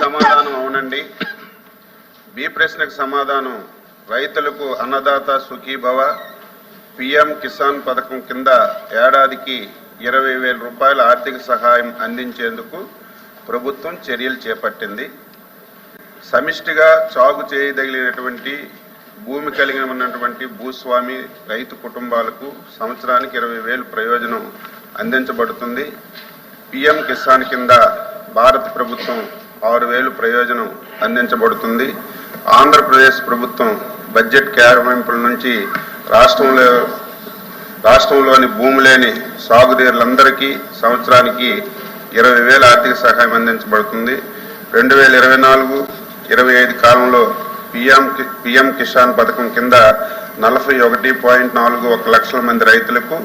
సమాధానం అవునండి. బి ప్రశ్నకు సమాధానం రైతులకు అన్నదాత సుఖీభవ పిఎం కిసాన్ పథకం కింద ఏడాదికి 20,000 రూపాయల ఆర్థిక సహాయం అందించేందుకు ప్రభుత్వం చర్యలు చేపట్టింది. సమిష్టిగా సాగు చేయదగినటువంటి భూమి కలిగి ఉన్నటువంటి భూస్వామి రైతు కుటుంబాలకు సంవత్సరానికి 20,000 ప్రయోజనం అందించబడుతుంది. పిఎం కిసాన్ కింద భారత ప్రభుత్వం 6,000 ప్రయోజనం అందించబడుతుంది. ఆంధ్రప్రదేశ్ ప్రభుత్వం బడ్జెట్ కేటాయింపుల నుంచి రాష్ట్రంలోని భూమి లేని సాగుదారులందరికీ సంవత్సరానికి 20,000 ఆర్థిక సహాయం అందించబడుతుంది. 2024-25 కాలంలో పిఎం కిసాన్ పథకం కింద 41.41 లక్షల మంది రైతులకు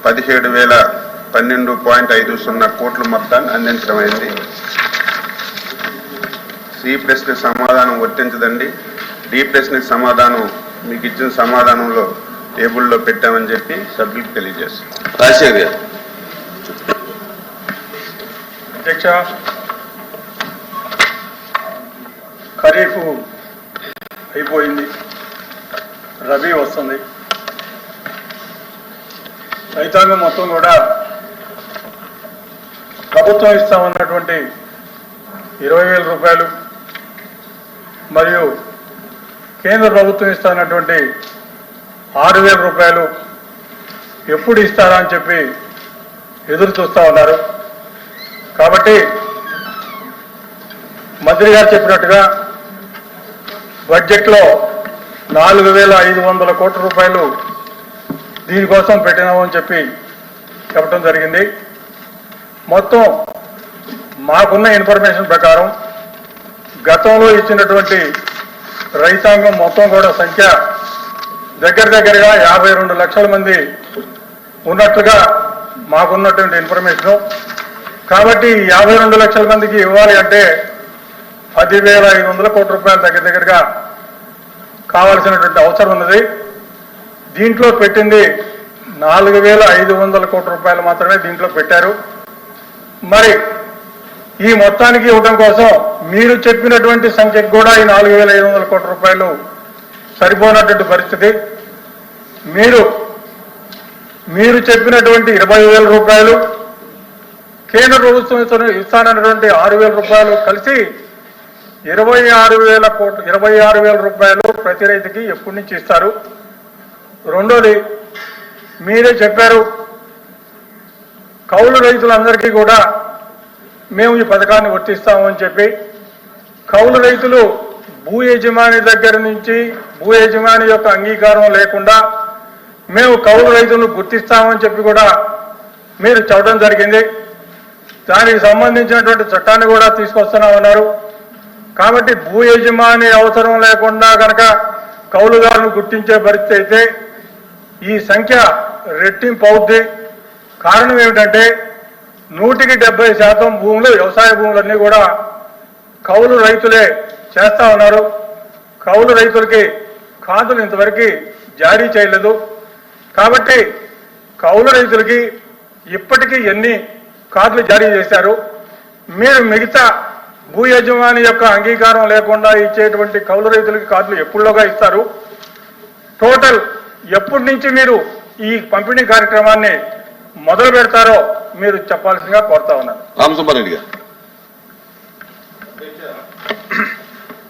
17,012.50 కోట్ల మొత్తాన్ని అందించడమైంది. సి ప్రశ్నకు సమాధానం వర్తించదండి. డి ప్రశ్నకు సమాధానం మీకు ఇచ్చిన సమాధానంలో టేబుల్లో పెట్టామని చెప్పి సభ్యులకు తెలియజేస్తాం. రాజశేఖర్ గారు. అధ్యక్ష, ఖరీఫ్ అయిపోయింది, రబీ వస్తుంది. రైతాంగం మొత్తం కూడా ప్రభుత్వం ఇస్తామన్నటువంటి 20,000 రూపాయలు మరియు కేంద్ర ప్రభుత్వం ఇస్తానటువంటి 6,000 రూపాయలు ఎప్పుడు ఇస్తారా అని చెప్పి ఎదురు చూస్తూ ఉన్నారు. కాబట్టి మంత్రి గారు చెప్పినట్టుగా బడ్జెట్లో 4,500 కోట్ల రూపాయలు దీనికోసం పెట్టినామని చెప్పి చెప్పడం జరిగింది. మొత్తం మాకున్న ఇన్ఫర్మేషన్ ప్రకారం గతంలో ఇచ్చినటువంటి రైతాంగం మొత్తం కూడా సంఖ్య దగ్గరగా 52 లక్షల మంది ఉన్నట్లుగా మాకున్నటువంటి ఇన్ఫర్మేషను. కాబట్టి 52 లక్షల మందికి ఇవ్వాలి అంటే 10,500 కోట్ల రూపాయలు దగ్గరగా కావాల్సినటువంటి అవసరం ఉన్నది. దీంట్లో పెట్టింది 4,500 కోట్ల రూపాయలు మాత్రమే దీంట్లో పెట్టారు. మరి ఈ మొత్తానికి ఇవ్వడం కోసం మీరు చెప్పినటువంటి సంఖ్యకు కూడా ఈ 4,500 కోట్ల రూపాయలు సరిపోనటువంటి పరిస్థితి. మీరు చెప్పినటువంటి 20,000 రూపాయలు కేంద్ర ప్రభుత్వం ఇస్తానన్నటువంటి 6,000 రూపాయలు కలిసి 26,000 రూపాయలు ప్రతి రైతుకి ఎప్పటి నుంచి ఇస్తారు? రెండోది, మీరే చెప్పారు కౌలు రైతులందరికీ కూడా మేము ఈ పథకాన్ని వర్తిస్తాము అని చెప్పి. కౌలు రైతులు భూ యజమాని దగ్గర నుంచి భూ యజమాని యొక్క అంగీకారం లేకుండా మేము కౌలు రైతులను గుర్తిస్తామని చెప్పి కూడా మీరు చెప్పడం జరిగింది. దానికి సంబంధించినటువంటి చట్టాన్ని కూడా తీసుకొస్తున్నామన్నారు. కాబట్టి భూ యజమాని అవసరం లేకుండా కనుక కౌలుదారులను గుర్తించే పరిస్థితి అయితే ఈ సంఖ్య రెట్టింపు అవుద్ది. కారణం ఏమిటంటే 170% భూములు, వ్యవసాయ భూములన్నీ కూడా కౌలు రైతులే చేస్తా ఉన్నారు. కౌలు రైతులకి కార్డులు ఇంతవరకు జారీ చేయలేదు. కాబట్టి కౌలు రైతులకి ఇప్పటికీ ఎన్ని కార్డులు జారీ చేశారు? మీరు మిగతా భూ యజమాని యొక్క అంగీకారం లేకుండా ఇచ్చేటువంటి కౌలు రైతులకి కార్డులు ఎప్పుడులోగా ఇస్తారు? టోటల్ ఎప్పటి నుంచి మీరు ఈ పంపిణీ కార్యక్రమాన్ని మొదలు పెడతారో మీరు చెప్పాల్సిందిగా కోరుతా ఉన్నారు. రామసుబ్బారెడ్డి గారు.